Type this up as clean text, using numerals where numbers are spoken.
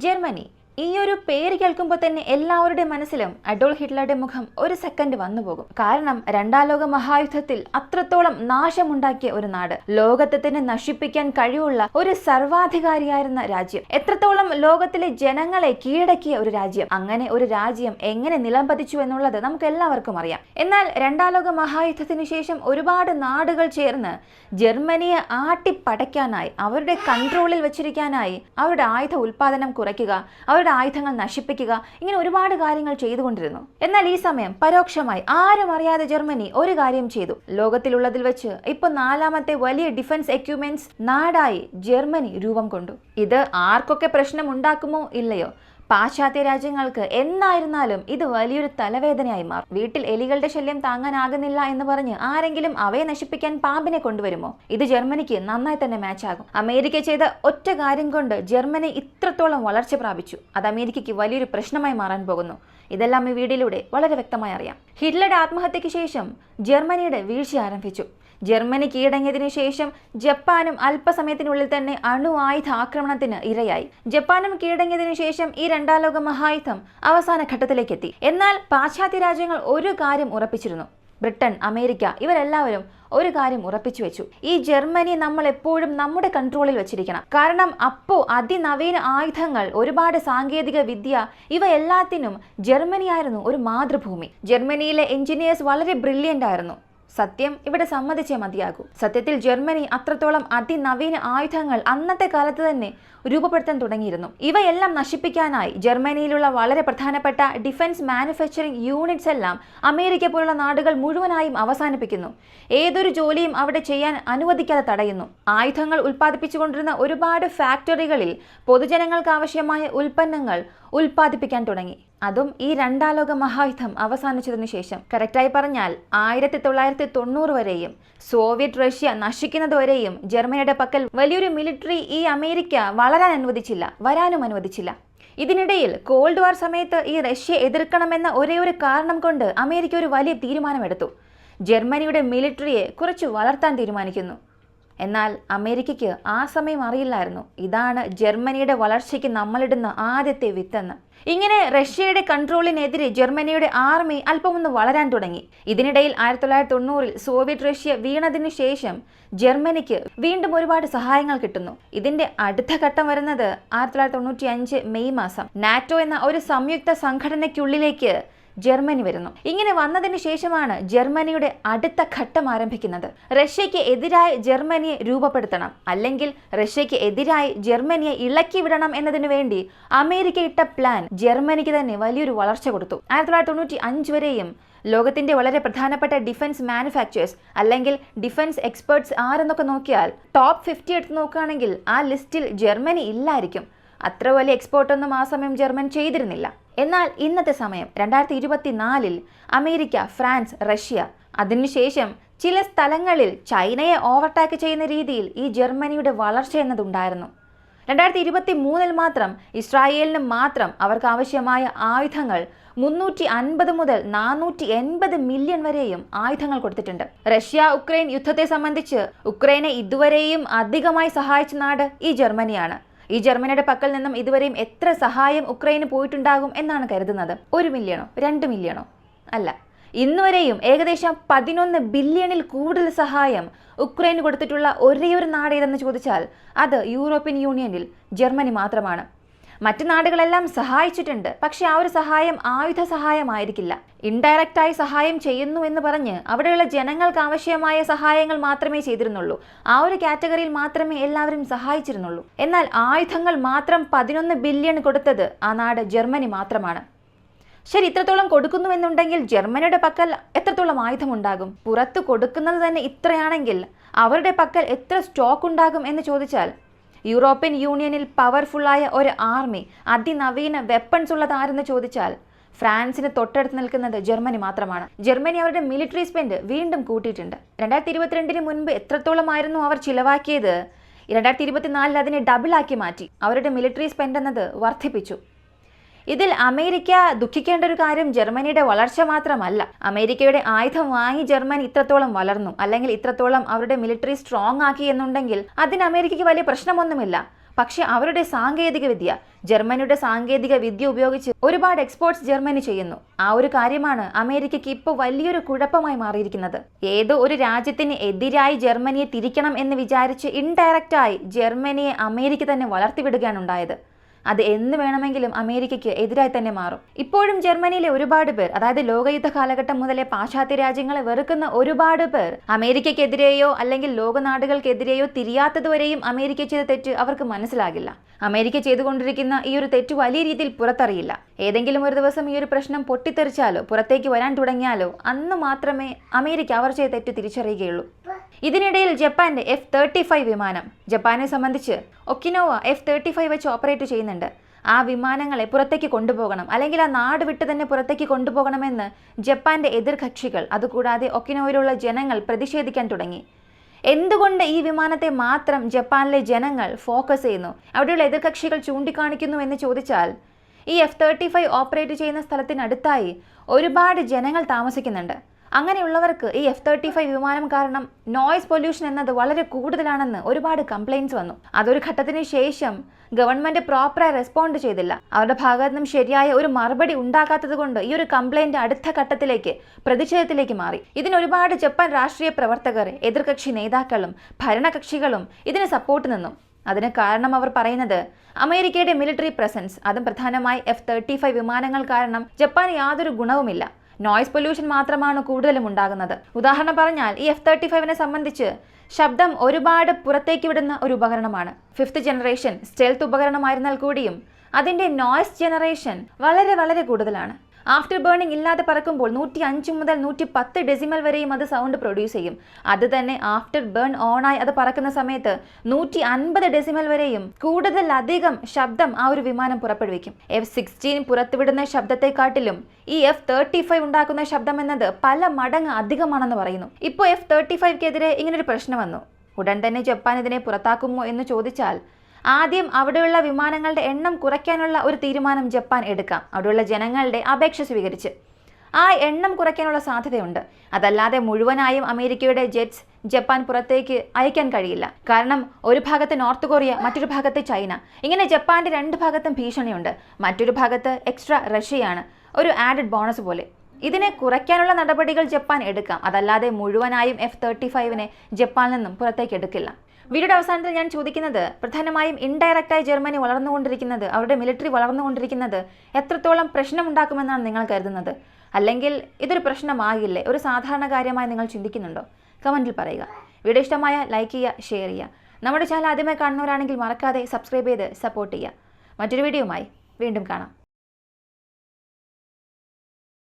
Germany. ഈ ഒരു പേര് കേൾക്കുമ്പോൾ തന്നെ എല്ലാവരുടെയും മനസ്സിലും അഡോൾഫ് ഹിറ്റ്ലറുടെ മുഖം ഒരു സെക്കൻഡ് വന്നു പോകും. കാരണം രണ്ടാം ലോക മഹായുദ്ധത്തിൽ അത്രത്തോളം നാശമുണ്ടാക്കിയ ഒരു നാട്, ലോകത്തെ തന്നെ നശിപ്പിക്കാൻ കഴിവുള്ള ഒരു സർവാധികാരിയായിരുന്ന രാജ്യം, എത്രത്തോളം ലോകത്തിലെ ജനങ്ങളെ കീഴടക്കിയ ഒരു രാജ്യം. അങ്ങനെ ഒരു രാജ്യം എങ്ങനെ നിലംപതിച്ചു എന്നുള്ളത് നമുക്ക് എല്ലാവർക്കും അറിയാം. എന്നാൽ രണ്ടാം ലോക മഹായുദ്ധത്തിന് ശേഷം ഒരുപാട് നാടുകൾ ചേർന്ന് ജർമ്മനിയെ ആട്ടിപ്പടയ്ക്കാനായി, അവരുടെ കൺട്രോളിൽ വെച്ചിരിക്കാനായി അവരുടെ ആയുധ ഉൽപാദനം കുറയ്ക്കുക, അവരുടെ ആയുധങ്ങൾ നശിപ്പിക്കുക, ഇങ്ങനെ ഒരുപാട് കാര്യങ്ങൾ ചെയ്തുകൊണ്ടിരുന്നു. എന്നാൽ ഈ സമയം പരോക്ഷമായി ആരും അറിയാതെ ജർമ്മനി ഒരു കാര്യം ചെയ്തു. ലോകത്തിലുള്ളതിൽ വെച്ച് ഇപ്പോൾ 4ാമത്തെ വലിയ ഡിഫൻസ് എക്യുപ്മെന്റ്സ് നാടായി ജർമ്മനി രൂപം കൊണ്ടു. ഇത് ആർക്കൊക്കെ പ്രശ്നം ഉണ്ടാക്കുമോ ഇല്ലയോ, പാശ്ചാത്യ രാജ്യങ്ങൾക്ക് എന്തായിരുന്നാലും ഇത് വലിയൊരു തലവേദനയായി മാറും. വീട്ടിൽ എലികളുടെ ശല്യം താങ്ങാനാകുന്നില്ല എന്ന് പറഞ്ഞ് ആരെങ്കിലും അവയെ നശിപ്പിക്കാൻ പാമ്പിനെ കൊണ്ടുവരുമോ? ഇത് ജർമ്മനിക്ക് നന്നായി തന്നെ മാച്ച് ആകും. അമേരിക്ക ചെയ്ത ഒറ്റ കാര്യം കൊണ്ട് ജർമ്മനി ഇത്രത്തോളം വളർച്ച പ്രാപിച്ചു. അത് അമേരിക്കയ്ക്ക് വലിയൊരു പ്രശ്നമായി മാറാൻ പോകുന്നു. ഇതെല്ലാം ഈ വീഡിയോയിലൂടെ വളരെ വ്യക്തമായി അറിയാം. ഹിറ്റ്ലറുടെ ആത്മഹത്യക്ക് ശേഷം ജർമ്മനിയുടെ വീഴ്ച ആരംഭിച്ചു. ജർമ്മനി കീഴടങ്ങിയതിനു ശേഷം ജപ്പാനും അല്പസമയത്തിനുള്ളിൽ തന്നെ അണു ആയുധ ആക്രമണത്തിന് ഇരയായി. ജപ്പാനും കീഴടങ്ങിയതിനു ശേഷം ഈ രണ്ടാം ലോക മഹായുദ്ധം അവസാന ഘട്ടത്തിലേക്കെത്തി. എന്നാൽ പാശ്ചാത്യ രാജ്യങ്ങൾ ഒരു കാര്യം ഉറപ്പിച്ചിരുന്നു. ബ്രിട്ടൻ, അമേരിക്ക ഇവരെല്ലാവരും ഒരു കാര്യം ഉറപ്പിച്ചു വെച്ചു: ഈ ജർമ്മനി നമ്മൾ എപ്പോഴും നമ്മുടെ കൺട്രോളിൽ വെച്ചിരിക്കണം. കാരണം അപ്പോൾ അതിനവീന ആയുധങ്ങൾ, ഒരുപാട് സാങ്കേതിക വിദ്യ, ഇവ എല്ലാത്തിനും ജർമ്മനിയായിരുന്നു ഒരു മാതൃഭൂമി. ജർമ്മനിയിലെ എഞ്ചിനീയേഴ്സ് വളരെ ബ്രില്യൻ്റ് ആയിരുന്നു. സത്യം ഇവിടെ സമ്മതിച്ചേ മതിയാകൂ. സത്യത്തിൽ ജർമ്മനി അത്രത്തോളം അതിനവീന ആയുധങ്ങൾ അന്നത്തെ കാലത്ത് തന്നെ രൂപപ്പെടുത്താൻ തുടങ്ങിയിരുന്നു. ഇവയെല്ലാം നശിപ്പിക്കാനായി ജർമ്മനിയിലുള്ള വളരെ പ്രധാനപ്പെട്ട ഡിഫൻസ് മാനുഫാക്ചറിംഗ് യൂണിറ്റ്സ് എല്ലാം അമേരിക്ക പോലുള്ള നാടുകൾ മുഴുവനായും അവസാനിപ്പിക്കുന്നു. ഏതൊരു ജോലിയും അവിടെ ചെയ്യാൻ അനുവദിക്കാതെ തടയുന്നു. ആയുധങ്ങൾ ഉൽപ്പാദിപ്പിച്ചുകൊണ്ടിരുന്ന ഒരുപാട് ഫാക്ടറികളിൽ പൊതുജനങ്ങൾക്ക് ആവശ്യമായ ഉൽപ്പന്നങ്ങൾ ഉൽപ്പാദിപ്പിക്കാൻ തുടങ്ങി. അതും ഈ രണ്ടാം ലോക മഹായുദ്ധം അവസാനിച്ചതിനു ശേഷം. കറക്റ്റായി പറഞ്ഞാൽ 1990 വരെയും സോവിയറ്റ് റഷ്യ നശിക്കുന്നതുവരെയും ജർമ്മനിയുടെ പക്കൽ വലിയൊരു മിലിറ്ററി ഈ അമേരിക്ക വരാനും അനുവദിച്ചില്ല. ഇതിനിടയിൽ കോൾഡ് വാർ സമയത്ത് ഈ റഷ്യ എതിർക്കണമെന്ന ഒരേ ഒരു കാരണം കൊണ്ട് അമേരിക്ക ഒരു വലിയ തീരുമാനമെടുത്തു. ജർമ്മനിയുടെ മിലിറ്ററിയെ കുറച്ച് വളർത്താൻ തീരുമാനിക്കുന്നു. എന്നാൽ അമേരിക്കയ്ക്ക് ആ സമയം അറിയില്ലായിരുന്നു ഇതാണ് ജർമ്മനിയുടെ വളർച്ചയ്ക്ക് നമ്മളിടുന്ന ആദ്യത്തെ വിത്തെന്ന്. ഇങ്ങനെ റഷ്യയുടെ കൺട്രോളിനെതിരെ ജർമ്മനിയുടെ ആർമി അല്പമൊന്ന് വളരാൻ തുടങ്ങി. ഇതിനിടയിൽ 1990 സോവിയറ്റ് റഷ്യ വീണതിനു ശേഷം ജർമ്മനിക്ക് വീണ്ടും ഒരുപാട് സഹായങ്ങൾ കിട്ടുന്നു. ഇതിന്റെ അടുത്ത ഘട്ടം വരുന്നത് 1995 മെയ് മാസം. നാറ്റോ എന്ന ഒരു സംയുക്ത സംഘടനയ്ക്കുള്ളിലേക്ക് ജർമ്മനി വരുന്നു. ഇങ്ങനെ വന്നതിന് ശേഷമാണ് ജർമ്മനിയുടെ അടുത്ത ഘട്ടം ആരംഭിക്കുന്നത്. റഷ്യയ്ക്ക് എതിരായി ജർമ്മനിയെ രൂപപ്പെടുത്തണം, അല്ലെങ്കിൽ റഷ്യയ്ക്ക് എതിരായി ജർമ്മനിയെ ഇളക്കി വിടണം എന്നതിനു വേണ്ടി അമേരിക്ക ഇട്ട പ്ലാൻ ജർമ്മനിക്ക് തന്നെ വലിയൊരു വളർച്ച കൊടുത്തു. 1995 വരെയും ലോകത്തിന്റെ വളരെ പ്രധാനപ്പെട്ട ഡിഫൻസ് മാനുഫാക്ചേഴ്സ് അല്ലെങ്കിൽ ഡിഫൻസ് എക്സ്പേർട്സ് ആരെന്നൊക്കെ നോക്കിയാൽ ടോപ്പ് 50 എടുത്ത് നോക്കുകയാണെങ്കിൽ ആ ലിസ്റ്റിൽ ജർമ്മനി ഇല്ലായിരിക്കും. അത്ര വലിയ എക്സ്പോർട്ടൊന്നും ആ സമയം ജർമ്മൻ ചെയ്തിരുന്നില്ല. എന്നാൽ ഇന്നത്തെ സമയം 2024 അമേരിക്ക, ഫ്രാൻസ്, റഷ്യ, അതിനുശേഷം ചില സ്ഥലങ്ങളിൽ ചൈനയെ ഓവർടേക്ക് ചെയ്യുന്ന രീതിയിൽ ഈ ജർമ്മനിയുടെ വളർച്ച എന്നതുണ്ടായിരുന്നു. 2023 മാത്രം ഇസ്രായേലിന് മാത്രം അവർക്ക് ആവശ്യമായ ആയുധങ്ങൾ 350 മുതൽ 480 മില്യൺ വരെയും ആയുധങ്ങൾ കൊടുത്തിട്ടുണ്ട്. റഷ്യ ഉക്രൈൻ യുദ്ധത്തെ സംബന്ധിച്ച് ഉക്രൈനെ ഇതുവരെയും അധികമായി സഹായിച്ച നാട് ഈ ജർമ്മനിയാണ്. ഈ ജർമ്മനിയുടെ പക്കൽ നിന്നും ഇതുവരെയും എത്ര സഹായം ഉക്രൈന് പോയിട്ടുണ്ടാകും എന്നാണ് കരുതുന്നത്? 1 മില്യണോ 2 മില്യണോ? അല്ല, ഇന്നുവരെയും ഏകദേശം 11 ബില്യണിൽ കൂടുതൽ സഹായം ഉക്രൈന് കൊടുത്തിട്ടുള്ള ഒരേയൊരു നാട് ഏതെന്ന് ചോദിച്ചാൽ അത് യൂറോപ്യൻ യൂണിയനിൽ ജർമ്മനി മാത്രമാണ്. മറ്റു നാടുകളെല്ലാം സഹായിച്ചിട്ടുണ്ട്, പക്ഷെ ആ ഒരു സഹായം ആയുധ സഹായമായിരിക്കില്ല. ഇൻഡയറക്റ്റായി സഹായം ചെയ്യുന്നു എന്ന് പറഞ്ഞ് അവിടെയുള്ള ജനങ്ങൾക്ക് ആവശ്യമായ സഹായങ്ങൾ മാത്രമേ ചെയ്തിരുന്നുള്ളൂ. ആ ഒരു കാറ്റഗറിയിൽ മാത്രമേ എല്ലാവരും സഹായിച്ചിരുന്നുള്ളൂ. എന്നാൽ ആയുധങ്ങൾ മാത്രം 11 ബില്യൺ കൊടുത്തത് ആ നാട് ജർമ്മനി മാത്രമാണ്. ശരി, ഇത്രത്തോളം കൊടുക്കുന്നുവെന്നുണ്ടെങ്കിൽ ജർമ്മനിയുടെ പക്കൽ എത്രത്തോളം ആയുധം ഉണ്ടാകും? പുറത്ത് കൊടുക്കുന്നത് തന്നെ ഇത്രയാണെങ്കിൽ അവരുടെ പക്കൽ എത്ര സ്റ്റോക്ക് ഉണ്ടാകും എന്ന് ചോദിച്ചാൽ, യൂറോപ്യൻ യൂണിയനിൽ പവർഫുള്ളായ ഒരു ആർമി, അതിനവീന വെപ്പൺസ് ഉള്ളതാരെന്ന് ചോദിച്ചാൽ ഫ്രാൻസിന് തൊട്ടടുത്ത് നിൽക്കുന്നത് ജർമ്മനി മാത്രമാണ്. ജർമ്മനി അവരുടെ മിലിറ്ററി സ്പെൻഡ് വീണ്ടും കൂട്ടിയിട്ടുണ്ട്. 2022 മുൻപ് എത്രത്തോളമായിരുന്നു അവർ ചിലവാക്കിയത്, 2024 അതിനെ ഡബിളാക്കി മാറ്റി. അവരുടെ മിലിറ്ററി സ്പെൻഡ് എന്നത് വർദ്ധിപ്പിച്ചു. ഇതിൽ അമേരിക്ക ദുഃഖിക്കേണ്ട ഒരു കാര്യം ജർമ്മനിയുടെ വളർച്ച മാത്രമല്ല. അമേരിക്കയുടെ ആയുധം വാങ്ങി ജർമ്മനി ഇത്രത്തോളം വളർന്നു, അല്ലെങ്കിൽ ഇത്രത്തോളം അവരുടെ മിലിറ്ററി സ്ട്രോങ് ആക്കി എന്നുണ്ടെങ്കിൽ അതിന് അമേരിക്കയ്ക്ക് വലിയ പ്രശ്നമൊന്നുമില്ല. പക്ഷെ അവരുടെ സാങ്കേതിക വിദ്യ, ജർമ്മനിയുടെ സാങ്കേതിക വിദ്യ ഉപയോഗിച്ച് ഒരുപാട് എക്സ്പോർട്സ് ജർമ്മനി ചെയ്യുന്നു. ആ ഒരു കാര്യമാണ് അമേരിക്കയ്ക്ക് ഇപ്പോൾ വലിയൊരു കുഴപ്പമായി മാറിയിരിക്കുന്നത്. ഏതോ ഒരു രാജ്യത്തിന് എതിരായി ജർമ്മനിയെ തിരിക്കണം എന്ന് വിചാരിച്ച് ഇൻഡയറക്റ്റായി ജർമ്മനിയെ അമേരിക്ക തന്നെ വളർത്തിവിടുകയാണ് ഉണ്ടായത്. അത് എന്ന് വേണമെങ്കിലും അമേരിക്കയ്ക്ക് എതിരായി തന്നെ മാറും. ഇപ്പോഴും ജർമ്മനിയിലെ ഒരുപാട് പേർ, അതായത് ലോകയുദ്ധ കാലഘട്ടം മുതലേ പാശ്ചാത്യ രാജ്യങ്ങളെ വെറുക്കുന്ന ഒരുപാട് പേർ അമേരിക്കയ്ക്കെതിരെയോ അല്ലെങ്കിൽ ലോകനാടുകൾക്കെതിരെയോ തിരിയാത്തതുവരെയും അമേരിക്ക ചെയ്ത തെറ്റ് അവർക്ക് മനസ്സിലാകില്ല. അമേരിക്ക ചെയ്തുകൊണ്ടിരിക്കുന്ന ഈ ഒരു തെറ്റ് വലിയ രീതിയിൽ പുറത്തറിയില്ല. ഏതെങ്കിലും ഒരു ദിവസം ഈ ഒരു പ്രശ്നം പൊട്ടിത്തെറിച്ചാലോ പുറത്തേക്ക് വരാൻ തുടങ്ങിയാലോ അന്ന് മാത്രമേ അമേരിക്ക അവർ ചെയ്ത തെറ്റ് തിരിച്ചറിയുകയുള്ളൂ. ഇതിനിടയിൽ ജപ്പാന്റെ F-35 വിമാനം, ജപ്പാനെ സംബന്ധിച്ച് ഒക്കിനോവ F-35 വെച്ച് ഓപ്പറേറ്റ് ചെയ്യുന്നുണ്ട്. ആ വിമാനങ്ങളെ പുറത്തേക്ക് കൊണ്ടുപോകണം, അല്ലെങ്കിൽ ആ നാട് വിട്ട് തന്നെ പുറത്തേക്ക് കൊണ്ടുപോകണമെന്ന് ജപ്പാന്റെ എതിർകക്ഷികൾ, അതുകൂടാതെ ഒക്കിനോവയിലുള്ള ജനങ്ങൾ പ്രതിഷേധിക്കാൻ തുടങ്ങി. എന്തുകൊണ്ട് ഈ വിമാനത്തെ മാത്രം ജപ്പാനിലെ ജനങ്ങൾ ഫോക്കസ് ചെയ്യുന്നു, അവിടെയുള്ള എതിർകക്ഷികൾ ചൂണ്ടിക്കാണിക്കുന്നു എന്ന് ചോദിച്ചാൽ, ഈ F-35 ഓപ്പറേറ്റ് ചെയ്യുന്ന സ്ഥലത്തിനടുത്തായി ഒരുപാട് ജനങ്ങൾ താമസിക്കുന്നുണ്ട്. അങ്ങനെയുള്ളവർക്ക് ഈ F-35 വിമാനം കാരണം നോയ്സ് പൊല്യൂഷൻ എന്നത് വളരെ കൂടുതലാണെന്ന് ഒരുപാട് കംപ്ലയിൻറ്റ്സ് വന്നു. അതൊരു ഘട്ടത്തിന് ശേഷം ഗവൺമെന്റ് പ്രോപ്പറായി റെസ്പോണ്ട് ചെയ്തില്ല. അവരുടെ ഭാഗത്തു നിന്നും ശരിയായ ഒരു മറുപടി ഉണ്ടാക്കാത്തത് കൊണ്ട് ഈ ഒരു കംപ്ലയിന്റ് അടുത്ത ഘട്ടത്തിലേക്ക്, പ്രതിഷേധത്തിലേക്ക് മാറി. ഇതിനൊരുപാട് ജപ്പാൻ രാഷ്ട്രീയ പ്രവർത്തകർ, എതിർകക്ഷി നേതാക്കളും ഭരണകക്ഷികളും ഇതിന് സപ്പോർട്ട് നിന്നു. അതിന് കാരണം അവർ പറയുന്നത് അമേരിക്കയുടെ മിലിറ്ററി പ്രസൻസ്, അതും പ്രധാനമായി F-35 വിമാനങ്ങൾ കാരണം ജപ്പാന് യാതൊരു ഗുണവുമില്ല. നോയ്സ് പൊല്യൂഷൻ മാത്രമാണ് കൂടുതലും ഉണ്ടാകുന്നത്. ഉദാഹരണം പറഞ്ഞാൽ ഈ F-35 സംബന്ധിച്ച് ശബ്ദം ഒരുപാട് പുറത്തേക്ക് വിടുന്ന ഒരു ഉപകരണമാണ്. 5th ജനറേഷൻ സ്റ്റെൽത്ത് ഉപകരണമായിരുന്നാൽ കൂടിയും അതിൻ്റെ നോയ്സ് ജനറേഷൻ വളരെ കൂടുതലാണ്. ആഫ്റ്റർ ബേണിംഗ് ഇല്ലാതെ പറക്കുമ്പോൾ 105 മുതൽ 110 ഡെസിമൽ വരെയും അത് സൗണ്ട് പ്രൊഡ്യൂസ് ചെയ്യും. അത് തന്നെ ആഫ്റ്റർ ബേൺ ഓണായി അത് പറക്കുന്ന സമയത്ത് 150 ഡെസിമൽ വരെയും കൂടുതലധികം ശബ്ദം ആ ഒരു വിമാനം പുറപ്പെടുവിക്കും. F-16 പുറത്തുവിടുന്ന ശബ്ദത്തെക്കാട്ടിലും ഈ F-35 ഉണ്ടാക്കുന്ന ശബ്ദം എന്നത് പല മടങ്ങ് അധികമാണെന്ന് പറയുന്നു. ഇപ്പോൾ F-35ക്കെതിരെ ഇങ്ങനൊരു പ്രശ്നം വന്നു. ഉടൻ തന്നെ ജപ്പാൻ ഇതിനെ പുറത്താക്കുമോ എന്ന് ചോദിച്ചാൽ, ആദ്യം അവിടെയുള്ള വിമാനങ്ങളുടെ എണ്ണം കുറയ്ക്കാനുള്ള ഒരു തീരുമാനം ജപ്പാൻ എടുക്കാം, അവിടെയുള്ള ജനങ്ങളുടെ അപേക്ഷ സ്വീകരിച്ച്. ആ എണ്ണം കുറയ്ക്കാനുള്ള സാധ്യതയുണ്ട്. അതല്ലാതെ മുഴുവനായും അമേരിക്കയുടെ ജെറ്റ്സ് ജപ്പാൻ പുറത്തേക്ക് അയക്കാൻ കഴിയില്ല. കാരണം ഒരു ഭാഗത്ത് നോർത്ത് കൊറിയ, മറ്റൊരു ഭാഗത്ത് ചൈന. ഇങ്ങനെ ജപ്പാന്റെ 2 ഭാഗത്തും ഭീഷണിയുണ്ട്. മറ്റൊരു ഭാഗത്ത് എക്സ്ട്രാ റഷ്യയാണ്, ഒരു ആഡഡ് ബോണസ് പോലെ. ഇതിനെ കുറയ്ക്കാനുള്ള നടപടികൾ ജപ്പാൻ എടുക്കാം. അതല്ലാതെ മുഴുവനായും F-35 ജപ്പാനിൽ നിന്നും പുറത്തേക്ക് എടുക്കില്ല. വീഡിയോയുടെ അവസാനത്തിൽ ഞാൻ ചോദിക്കുന്നത്, പ്രധാനമായും ഇൻഡയറക്റ്റായി ജർമ്മനി വളർന്നുകൊണ്ടിരിക്കുന്നത്, അവരുടെ മിലിറ്ററി വളർന്നുകൊണ്ടിരിക്കുന്നത് എത്രത്തോളം പ്രശ്നമുണ്ടാക്കുമെന്നാണ് നിങ്ങൾ കരുതുന്നത്? അല്ലെങ്കിൽ ഇതൊരു പ്രശ്നമാകില്ലേ? ഒരു സാധാരണ കാര്യമായി നിങ്ങൾ ചിന്തിക്കുന്നുണ്ടോ? കമൻറ്റിൽ പറയുക. വീഡിയോ ഇഷ്ടമായ ലൈക്ക് ചെയ്യുക, ഷെയർ ചെയ്യുക. നമ്മുടെ ചാനൽ ആദ്യമായി കാണുന്നവരാണെങ്കിൽ മറക്കാതെ സബ്സ്ക്രൈബ് ചെയ്ത് സപ്പോർട്ട് ചെയ്യുക. മറ്റൊരു വീഡിയോയുമായി വീണ്ടും കാണാം.